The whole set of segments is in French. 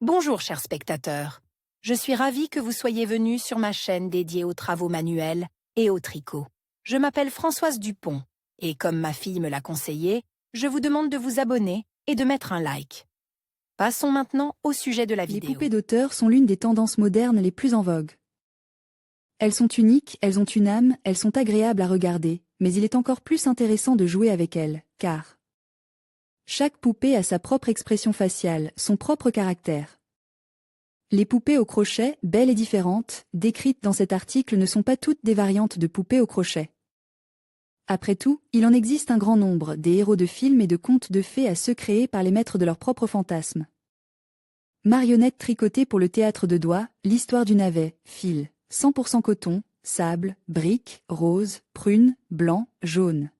Bonjour chers spectateurs, je suis ravie que vous soyez venus sur ma chaîne dédiée aux travaux manuels et au tricot. Je m'appelle Françoise Dupont et comme ma fille me l'a conseillé, je vous demande de vous abonner et de mettre un like. Passons maintenant au sujet de la vidéo. Les poupées d'auteur sont l'une des tendances modernes les plus en vogue. Elles sont uniques, elles ont une âme, elles sont agréables à regarder, mais il est encore plus intéressant de jouer avec elles, car chaque poupée a sa propre expression faciale, son propre caractère. Les poupées au crochet, belles et différentes, décrites dans cet article ne sont pas toutes des variantes de poupées au crochet. Après tout, il en existe un grand nombre, des héros de films et de contes de fées à ceux créés par les maîtres de leurs propres fantasmes. Marionnettes tricotées pour le théâtre de doigts, l'histoire du navet, fil, 100% coton, sable, brique, rose, prune, blanc, jaune.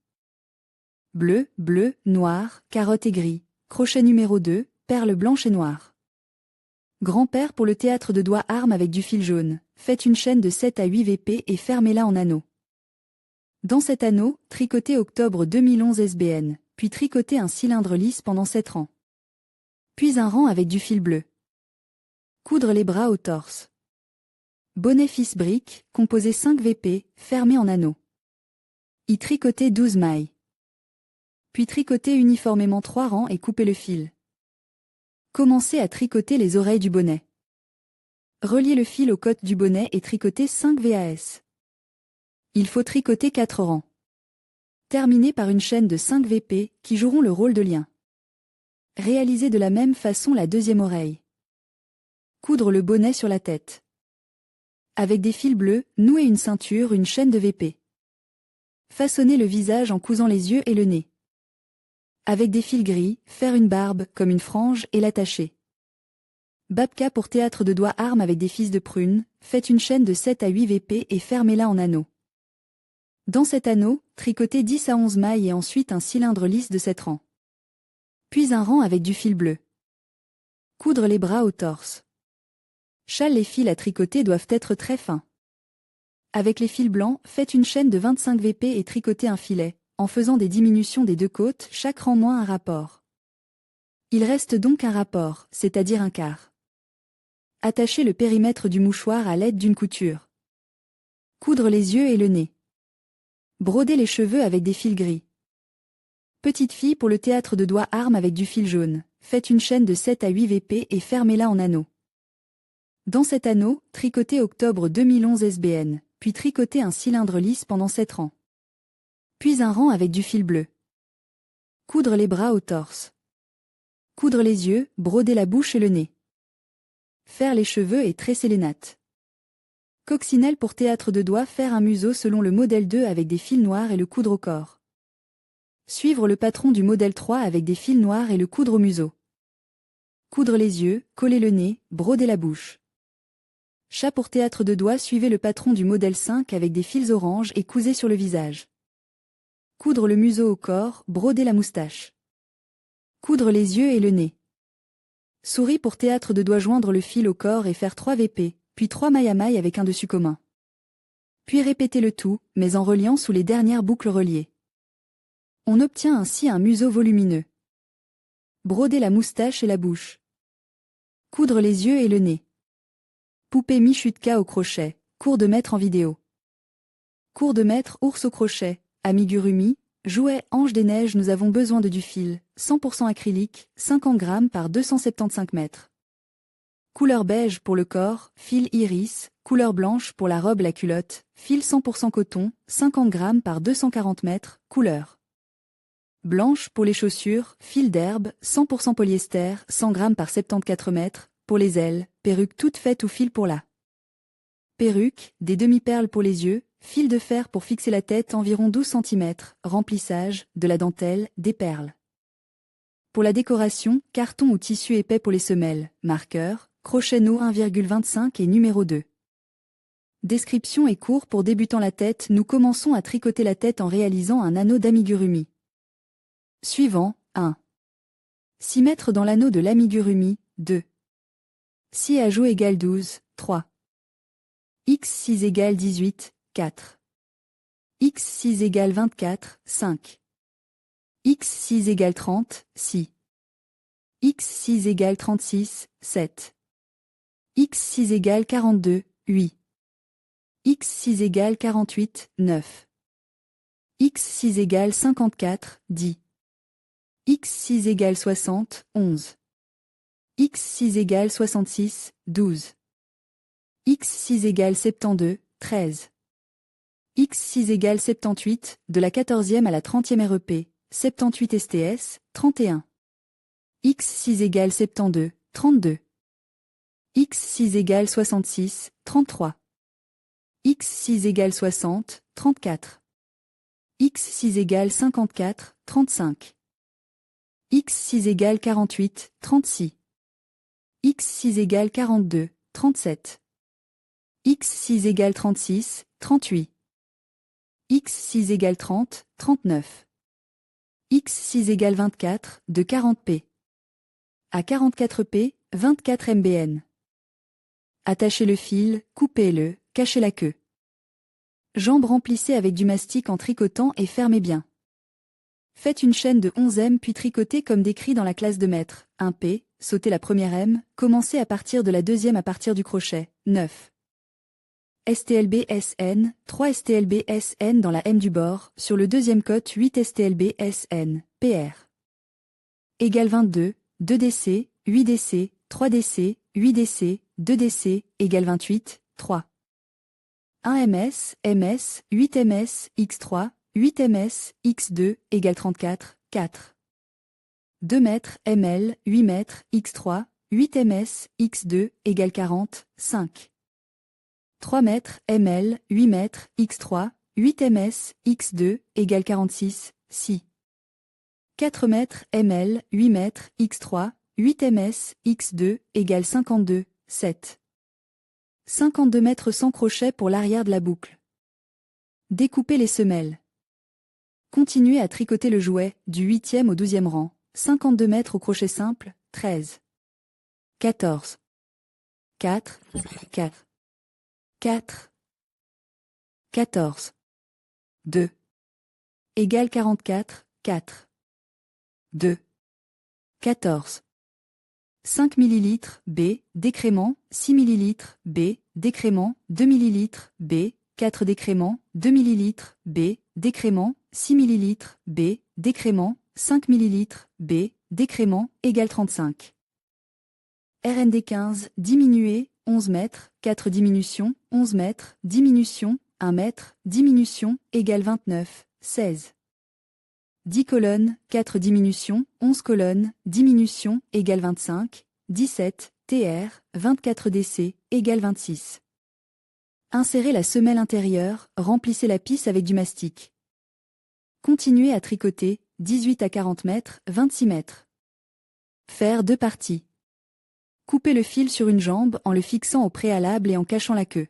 Bleu, bleu, noir, carotte et gris, crochet numéro 2, perles blanches et noires. Grand-père pour le théâtre de doigts arme avec du fil jaune, faites une chaîne de 7 à 8 VP et fermez-la en anneau. Dans cet anneau, tricotez octobre 2011 SBN, puis tricotez un cylindre lisse pendant 7 rangs. Puis un rang avec du fil bleu. Coudre les bras au torse. Bonnet fils brique, composé 5 VP, fermé en anneau. Y tricoter 12 mailles. Puis tricoter uniformément 3 rangs et couper le fil. Commencez à tricoter les oreilles du bonnet. Reliez le fil aux côtes du bonnet et tricotez 5 VAS. Il faut tricoter 4 rangs. Terminez par une chaîne de 5 VP qui joueront le rôle de lien. Réalisez de la même façon la deuxième oreille. Coudre le bonnet sur la tête. Avec des fils bleus, nouez une ceinture, une chaîne de VP. Façonnez le visage en cousant les yeux et le nez. Avec des fils gris, faire une barbe, comme une frange, et l'attacher. Babka pour théâtre de doigts arme avec des fils de prune, faites une chaîne de 7 à 8 VP et fermez-la en anneau. Dans cet anneau, tricotez 10 à 11 mailles et ensuite un cylindre lisse de 7 rangs. Puis un rang avec du fil bleu. Coudre les bras au torse. Les fils à tricoter doivent être très fins. Avec les fils blancs, faites une chaîne de 25 VP et tricotez un filet, en faisant des diminutions des deux côtes, chaque rang moins un rapport. Il reste donc un rapport, c'est-à-dire un quart. Attachez le périmètre du mouchoir à l'aide d'une couture. Coudre les yeux et le nez. Broder les cheveux avec des fils gris. Petite fille pour le théâtre de doigts arme avec du fil jaune, faites une chaîne de 7 à 8 VP et fermez-la en anneau. Dans cet anneau, tricotez octobre 2011 SBN, puis tricotez un cylindre lisse pendant 7 rangs. Puis un rang avec du fil bleu. Coudre les bras au torse. Coudre les yeux, broder la bouche et le nez. Faire les cheveux et tresser les nattes. Coccinelle pour théâtre de doigts, faire un museau selon le modèle 2 avec des fils noirs et le coudre au corps. Suivre le patron du modèle 3 avec des fils noirs et le coudre au museau. Coudre les yeux, coller le nez, broder la bouche. Chat pour théâtre de doigts, suivez le patron du modèle 5 avec des fils orange et cousez sur le visage. Coudre le museau au corps, broder la moustache. Coudre les yeux et le nez. Souris pour théâtre de doigts, joindre le fil au corps et faire 3 VP, puis 3 mailles à mailles avec un dessus commun. Puis répéter le tout, mais en reliant sous les dernières boucles reliées. On obtient ainsi un museau volumineux. Broder la moustache et la bouche. Coudre les yeux et le nez. Poupée Michutka au crochet, cours de maître en vidéo. Cours de maître ours au crochet, amigurumi, jouet ange des neiges. Nous avons besoin de du fil, 100% acrylique, 50 grammes par 275 mètres. Couleur beige pour le corps, fil iris, couleur blanche pour la robe et la culotte, fil 100% coton, 50 grammes par 240 mètres, couleur blanche pour les chaussures, fil d'herbe, 100% polyester, 100 grammes par 74 mètres, pour les ailes, perruque toute faite ou fil pour la perruque, des demi-perles pour les yeux, fil de fer pour fixer la tête environ 12 cm, remplissage, de la dentelle, des perles. Pour la décoration, carton ou tissu épais pour les semelles, marqueur, crochet no 1,25 et numéro 2. Description et cours pour débutants. La tête. Nous commençons à tricoter la tête en réalisant un anneau d'amigurumi. Suivant, 1. 6 mètres dans l'anneau de l'amigurumi, 2. 6 ajouts égale 12, 3. X6 égale 18, 4. X6 égale 24, 5. X6 égale 30, 6. x6 égale 36, 7. x6 égale 42, 8. x6 égale 48, 9. x6 égale 54, 10. x6 égale 60, 11. x6 égale 66, 12. x6 égale 72, 13. x6 égale 78, de la 14e à la 30e REP, 78 STS, 31. x6 égale 72, 32. x6 égale 66, 33. x6 égale 60, 34. x6 égale 54, 35. x6 égale 48, 36. x6 égale 42, 37. x6 égale 36, 38. x6 égale 30, 39. x6 égale 24, de 40p. À 44p, 24 mbn. Attachez le fil, coupez-le, cachez la queue. Jambes remplissez avec du mastic en tricotant et fermez bien. Faites une chaîne de 11 M puis tricotez comme décrit dans la classe de maître. 1 P, sautez la première M, commencez à partir de la deuxième à partir du crochet. 9. STLB SN, 3 STLB SN dans la M du bord, sur le deuxième cote 8 STLB SN, PR. Égale 22, 2 DC, 8 DC, 3 DC, 8 DC, 2 DC, égale 28, 3. 1 MS, MS, 8 MS, X3, 8 MS, X2, égale 34, 4. 2 mètres, ML, 8 mètres, X3, 8 MS, X2, égale 40, 5. 3 mètres, ML, 8 mètres, X3, 8 MS, X2, égale 46, 6. 4 mètres, ML, 8 mètres, X3, 8 MS, X2, égale 52, 7. 52 mètres sans crochet pour l'arrière de la boucle. Découpez les semelles. Continuez à tricoter le jouet, du 8e au 12e rang, 52 mètres au crochet simple, 13. 14. 4, 4. 4. 14. 2. Égale 44, 4. 2. 14. 5 ml, B, décrément, 6 ml, B, décrément, 2 ml, B, 4 décrément, 2 ml, B, décrément, 6 ml, B, décrément, 5 ml, B, décrément, égale 35. RND 15, diminué, 11 mètres, 4 diminution, 11 mètres, diminution, 1 mètre, diminution, égale 29, 16. 10 colonnes, 4 diminutions, 11 colonnes, diminution, égale 25, 17, TR, 24 DC, égale 26. Insérez la semelle intérieure, remplissez la pisse avec du mastic. Continuez à tricoter, 18 à 40 mètres, 26 mètres. Faire 2 parties. Coupez le fil sur une jambe en le fixant au préalable et en cachant la queue.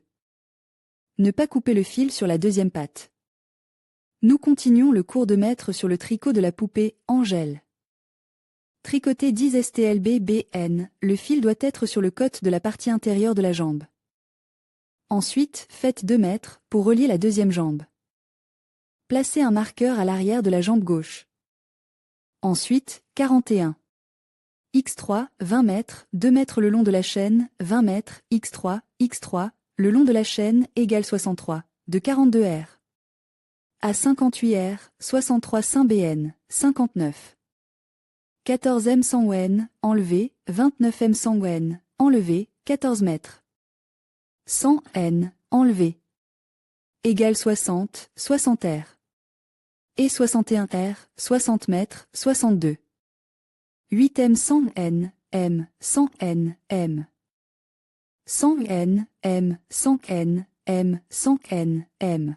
Ne pas couper le fil sur la deuxième patte. Nous continuons le cours de maître sur le tricot de la poupée Angèle. Tricotez 10 STLB BN, le fil doit être sur le côte de la partie intérieure de la jambe. Ensuite, faites 2 mètres pour relier la deuxième jambe. Placez un marqueur à l'arrière de la jambe gauche. Ensuite, 41. X3, 20 mètres, 2 mètres le long de la chaîne, 20 mètres, X3, X3, le long de la chaîne, égale 63, de 42 R. À 58 R, 63 5 BN, 59. 14 M 100 WN, enlevé, 29 M 100 WN, enlevé, 14 mètres. 100 N, enlevé. Égale 60, 60 R. Et 61 R, 60 mètres, 62. 8 M 100 N, M, 100 N, M. 100 N, M, 100 N, M, 100 N, M.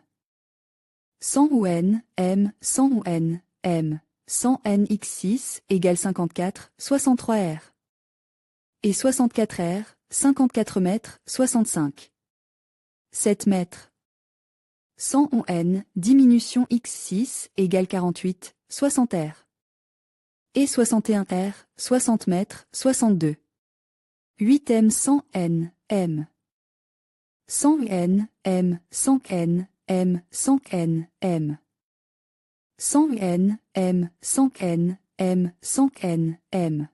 100 UN, M, 100 UN, M, 100 NX6 égale 54, 63 R. Et 64 R, 54 mètres, 65. 7 mètres. 100 UN, diminution X6 égale 48, 60 R. Et 61 R, 60 mètres, 62. 8 M 100 N, M. 100 N, M, 100 N, M, 100 N, M. 100 N, M, 100 N, M, 100 N, M.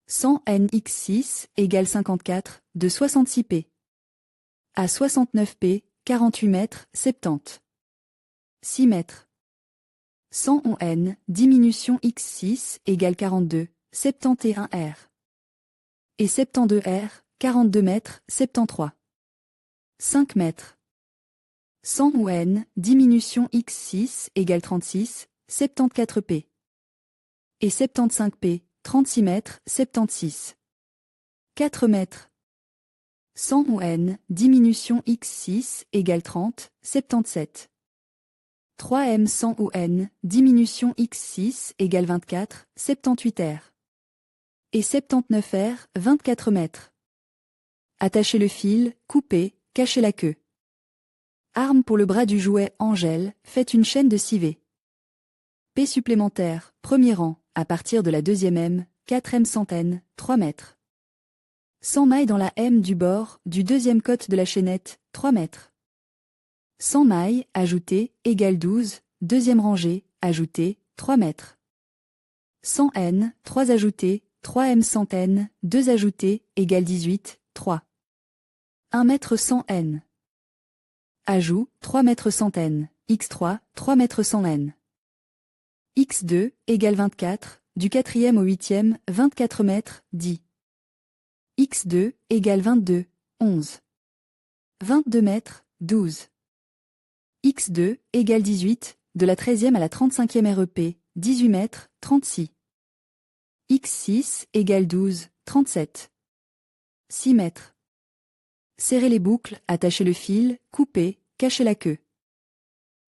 100 n x 6 égale 54, de 66 p. À 69 p, 48 mètres, 70. 6 mètres. 100 on n, diminution x6 égale 42, 71 r. Et 72 r, 42 mètres, 73. 5 mètres. 100 ou n, diminution x6 égale 36, 74 p. Et 75 p, 36 mètres, 76. 4 mètres. 100 ou n, diminution x6 égale 30, 77. 3m 100 ou n, diminution x6 égale 24, 78 r. Et 79 r, 24 mètres. Attachez le fil, coupez, cachez la queue. Arme pour le bras du jouet Angèle, faites une chaîne de 6V. P supplémentaire, premier rang, à partir de la deuxième M, 4m centaine, 3 mètres. 100 mailles dans la M du bord, du deuxième côte de la chaînette, 3 mètres. 100 mailles, ajoutées, égale 12, deuxième rangée, ajoutée, 3 mètres. 100 N, 3 ajoutées, 3 M centaine, 2 ajoutées, égale 18, 3. 1 mètre 100 N. Ajout, 3 mètres centaine, x3, 3 mètres 100 N. x2, égale 24, du 4e au 8e, 24 mètres, 10. x2, égale 22, 11. 22 mètres, 12. x2, égale 18, de la 13e à la 35e REP, 18 mètres, 36. x6, égale 12, 37. 6 mètres. Serrez les boucles, attachez le fil, coupez, cachez la queue.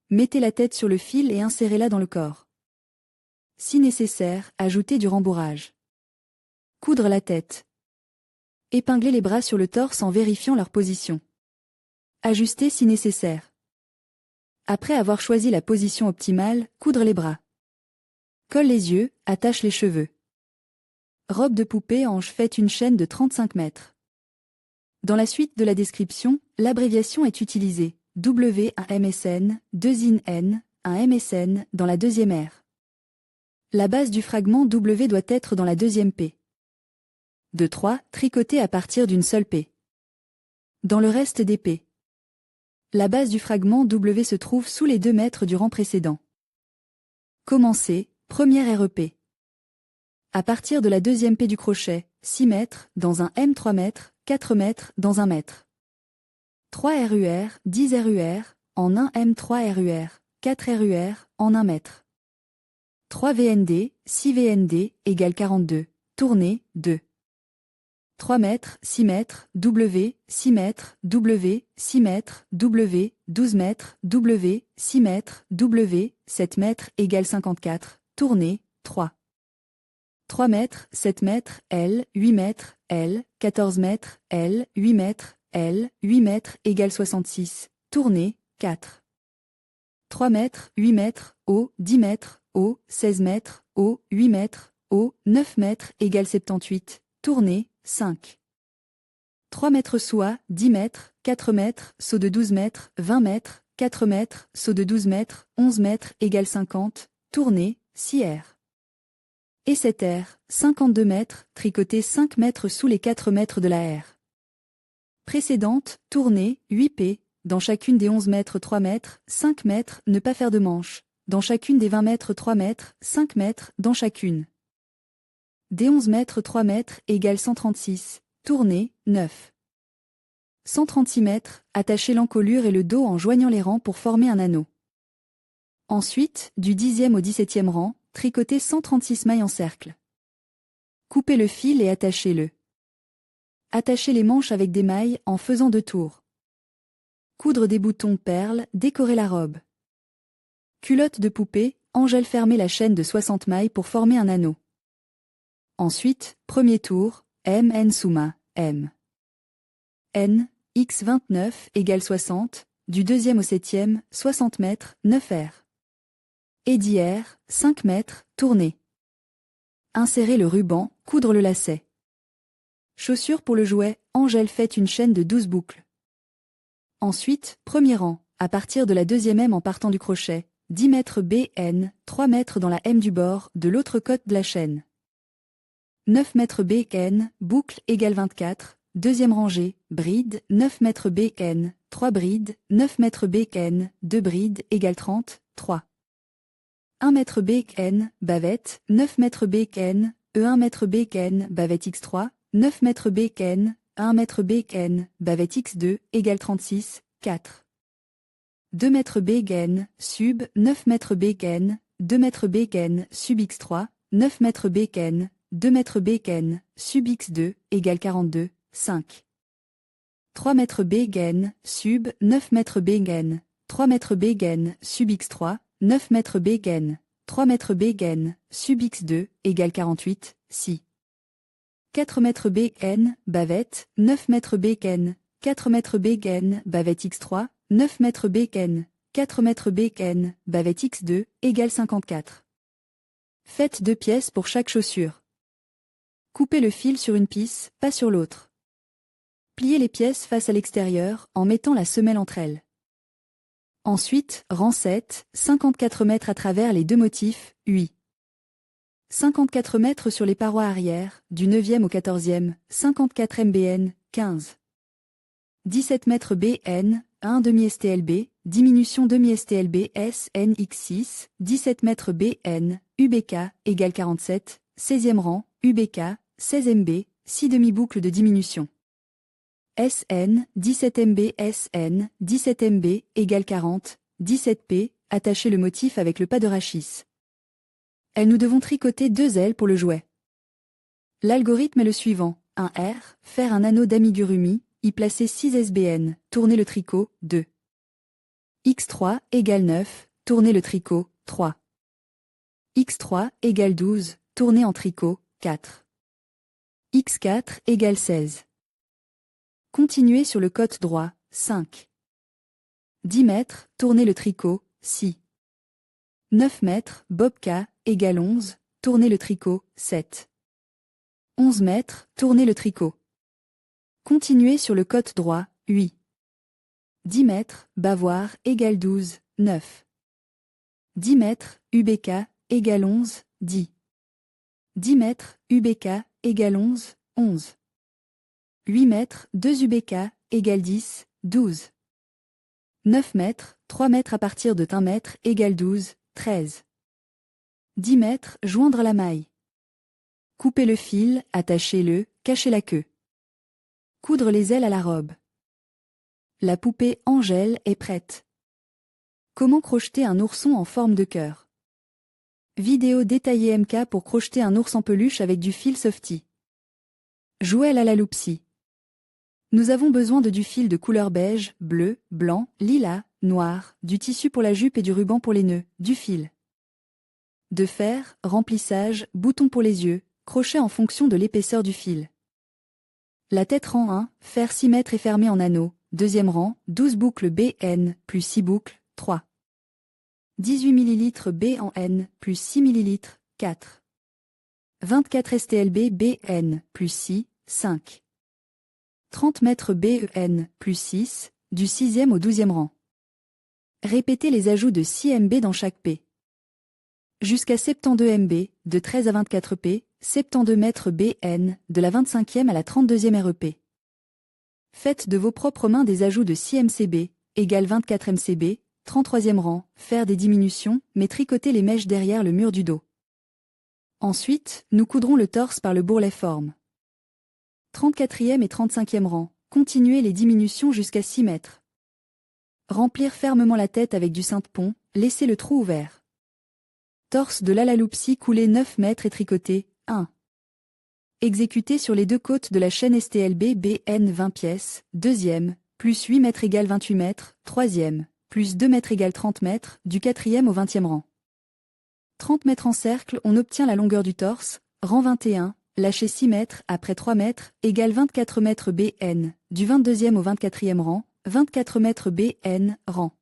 Mettez la tête sur le fil et insérez-la dans le corps. Si nécessaire, ajoutez du rembourrage. Coudre la tête. Épinglez les bras sur le torse en vérifiant leur position. Ajustez si nécessaire. Après avoir choisi la position optimale, coudre les bras. Colle les yeux, attache les cheveux. Robe de poupée ange, faites une chaîne de 35 mètres. Dans la suite de la description, l'abréviation est utilisée. W, un MSN, 2 in N, un MSN, dans la deuxième R. La base du fragment W doit être dans la deuxième P. De 3, tricoter à partir d'une seule P. Dans le reste des P. La base du fragment W se trouve sous les 2 mètres du rang précédent. Commencez, première REP. À partir de la deuxième P du crochet, 6 mètres, dans un M 3 mètres, 4 mètres, dans 1 mètre. 3 RUR, 10 RUR, en 1 M3 RUR, 4 RUR, en 1 mètre. 3 VND, 6 VND, égale 42, tournée, 2. 3 mètres, 6 mètres, W, 6 mètres, W, 6 mètres, W, 12 mètres, W, 6 mètres, W, 7 mètres, égale 54, tournée, 3. 3 mètres, 7 mètres, L, 8 mètres, L, 14 mètres, L, 8 mètres, L, 8 mètres, égale 66, tournée, 4. 3 mètres, 8 mètres, O, 10 mètres, O, 16 mètres, O, 8 mètres, O, 9 mètres, égale 78, tournée, 5. 3 mètres soie, 10 mètres, 4 mètres, saut de 12 mètres, 20 mètres, 4 mètres, saut de 12 mètres, 11 mètres, égale 50, tournée, 6 R. Et 7 R, 52 mètres, tricoter 5 mètres sous les 4 mètres de la R. Précédente, tournée, 8 P, dans chacune des 11 mètres 3 mètres, 5 mètres, ne pas faire de manche, dans chacune des 20 mètres 3 mètres, 5 mètres, dans chacune. Des 11 mètres 3 mètres, égale 136, tournée, 9. 136 mètres, attachez l'encolure et le dos en joignant les rangs pour former un anneau. Ensuite, du 10e au 17e rang, tricotez 136 mailles en cercle. Coupez le fil et attachez-le. Attachez les manches avec des mailles en faisant 2 tours. Coudre des boutons perles, décorer la robe. Culotte de poupée, Angèle fermez la chaîne de 60 mailles pour former un anneau. Ensuite, premier tour, M N Souma, M. N, X 29 égale 60, du 2e au 7e, 60 mètres, 9 R. Et 10 R, 5 mètres, tournée. Insérer le ruban, coudre le lacet. Chaussure pour le jouet, Angèle fait une chaîne de 12 boucles. Ensuite, premier rang, à partir de la deuxième M en partant du crochet, 10 mètres B N, 3 mètres dans la M du bord, de l'autre côte de la chaîne. 9 mètres BN, boucle égale 24, deuxième rangée, bride, 9 mètres BN, 3 brides, 9 mètres BN, 2 brides égale 30, 3. 1 mètre BN, bavette, 9 mètres BN, E1 mètre BN, bavette X3, 9 mètres BN, 1 mètre BN, bavette X2 égale 36, 4. 2 mètres BN, sub, 9 mètres BN, 2 mètres BN, sub X3, 9 mètres BN, 2 mètres BN, sub X2 égale 42, 5. 3 mètres BN, sub, 9 mètres BN, 3 mètres BN, sub X3, 9 mètres BN, 3 mètres BN, sub X2 égale 48, 6. 4 mètres BN, bavette, 9 mètres BN, 4 mètres BN, bavette X3, 9 mètres BN, 4 mètres BN, bavette X2 égale 54. Faites 2 pièces pour chaque chaussure. Coupez le fil sur une pisse, pas sur l'autre. Pliez les pièces face à l'extérieur en mettant la semelle entre elles. Ensuite, rang 7, 54 mètres à travers les deux motifs, UI. 54 mètres sur les parois arrière, du 9e au 14e, 54 MBN, 15. 17 mètres BN, 1 demi STLB, diminution demi STLB SNX6, 17 mètres BN, UBK, égale 47, 16e rang, UBK, 16 MB, 6 demi-boucles de diminution. SN, 17 MB SN, 17 MB, égale 40, 17 P, attachez le motif avec le pas de rachis. Nous devons tricoter 2 ailes pour le jouet. L'algorithme est le suivant, 1 R, faire un anneau d'amigurumi, y placer 6 SBN, tourner le tricot, 2. X3 égale 9, tourner le tricot, 3. X3 égale 12, tourner en tricot, 4. X4 égale 16. Continuez sur le côté droit, 5. 10 mètres, tournez le tricot, 6. 9 mètres, bobka, égale 11, tournez le tricot, 7. 11 mètres, tournez le tricot. Continuez sur le côté droit, 8. 10 mètres, bavoir, égale 12, 9. 10 mètres, UBK, égale 11, 10. 10 mètres, UBK, égale 11, 11. 8 mètres, 2 UBK, égale 10, 12. 9 mètres, 3 mètres à partir de 1 mètre, égale 12, 13. 10 mètres, joindre la maille. Coupez le fil, attachez-le, cachez la queue. Coudre les ailes à la robe. La poupée Angèle est prête. Comment crocheter un ourson en forme de cœur? Vidéo détaillée MK pour crocheter un ours en peluche avec du fil Softy. Jouet Lalaloopsy. Nous avons besoin de du fil de couleur beige, bleu, blanc, lilas, noir, du tissu pour la jupe et du ruban pour les nœuds, du fil de fer, remplissage, bouton pour les yeux, crochet en fonction de l'épaisseur du fil. La tête rang 1, fer 6 mètres et fermé en anneau, deuxième rang, 12 boucles BN, plus 6 boucles, 3. 18 ml B en N, plus 6 ml, 4. 24 STLB BN, plus 6, 5. 30 mètres BEN, plus 6, du 6e au 12e rang. Répétez les ajouts de 6 MB dans chaque P. Jusqu'à 72 MB, de 13 à 24 P, 72 mètres BN, de la 25e à la 32e REP. Faites de vos propres mains des ajouts de 6 MCB, égale 24 MCB, 33e rang, faire des diminutions, mais tricotez les mèches derrière le mur du dos. Ensuite, nous coudrons le torse par le bourrelet forme. 34e et 35e rang, continuez les diminutions jusqu'à 6 mètres. Remplir fermement la tête avec du cintre-pont, laissez le trou ouvert. Torse de Lalaloopsy coulé 9 mètres et tricoté, 1. Exécuté sur les deux côtes de la chaîne STLB BN 20 pièces, deuxième, plus 8 mètres égale 28 mètres, troisième, plus 2 mètres égale 30 mètres, du 4e au 20e rang. 30 mètres en cercle, on obtient la longueur du torse, rang 21, lâchez 6 mètres après 3 mètres, égale 24 mètres BN, du 22e au 24e rang, 24 mètres BN, rang.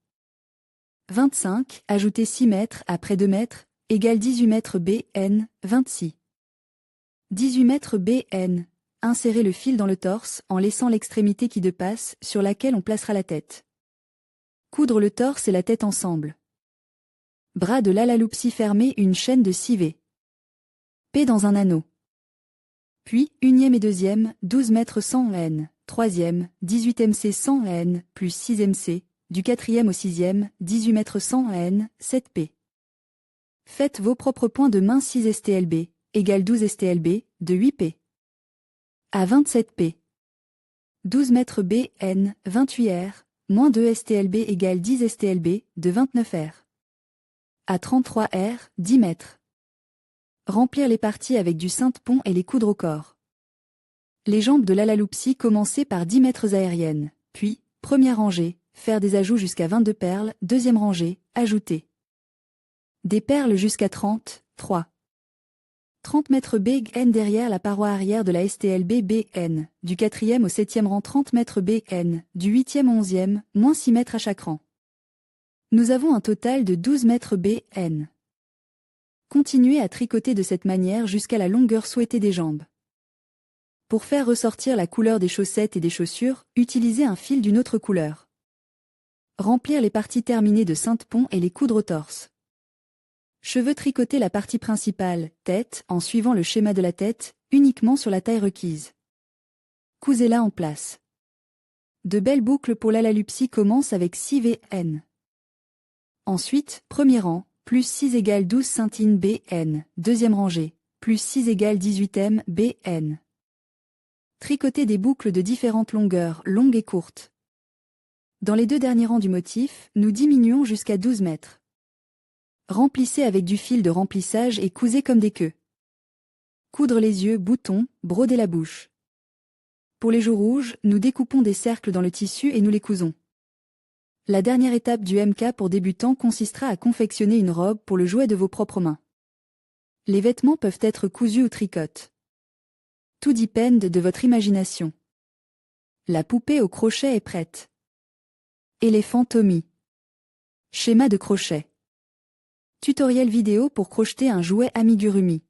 25, ajoutez 6 mètres après 2 mètres, égale 18 mètres BN, 26. 18 mètres BN. Insérez le fil dans le torse en laissant l'extrémité qui dépasse sur laquelle on placera la tête. Coudre le torse et la tête ensemble. Bras de Lalaloopsy fermé une chaîne de 6 V. P dans un anneau. Puis, 1e et 2e, 12 mètres 100 N, 3e, 18 MC 100 N, plus 6 MC, du 4e au 6e, 18 mètres 100 N, 7 P. Faites vos propres points de main 6 STLB, égale 12 STLB, de 8 P. À 27 P. 12 mètres B, N, 28 R, moins 2 STLB égale 10 STLB, de 29 R. À 33 R, 10 mètres. Remplir les parties avec du sainte-pont et les coudre au corps. Les jambes de l'Ala-Loopsy commencer par 10 mètres aériennes, puis, première rangée, faire des ajouts jusqu'à 22 perles, deuxième rangée, ajouter des perles jusqu'à 30, 3. 30 mètres BN derrière la paroi arrière de la STLB BN, du 4e au 7e rang 30 mètres BN, du 8e au 11e, moins 6 mètres à chaque rang. Nous avons un total de 12 mètres BN. Continuez à tricoter de cette manière jusqu'à la longueur souhaitée des jambes. Pour faire ressortir la couleur des chaussettes et des chaussures, utilisez un fil d'une autre couleur. Remplir les parties terminées de sainte-pont et les coudre au torse. Cheveux tricoter la partie principale, tête, en suivant le schéma de la tête, uniquement sur la taille requise. Cousez-la en place. De belles boucles pour l'Ala-Loopsy commencent avec 6 VN. Ensuite, premier rang, plus 6 égale 12 ceintines BN, deuxième rangée, plus 6 égale 18 M BN. Tricotez des boucles de différentes longueurs, longues et courtes. Dans les deux derniers rangs du motif, nous diminuons jusqu'à 12 mètres. Remplissez avec du fil de remplissage et cousez comme des queues. Coudre les yeux, boutons, broder la bouche. Pour les joues rouges, nous découpons des cercles dans le tissu et nous les cousons. La dernière étape du MK pour débutants consistera à confectionner une robe pour le jouet de vos propres mains. Les vêtements peuvent être cousus ou tricotés. Tout dépend de votre imagination. La poupée au crochet est prête. Éléphant Tommy. Schéma de crochet. Tutoriel vidéo pour crocheter un jouet amigurumi.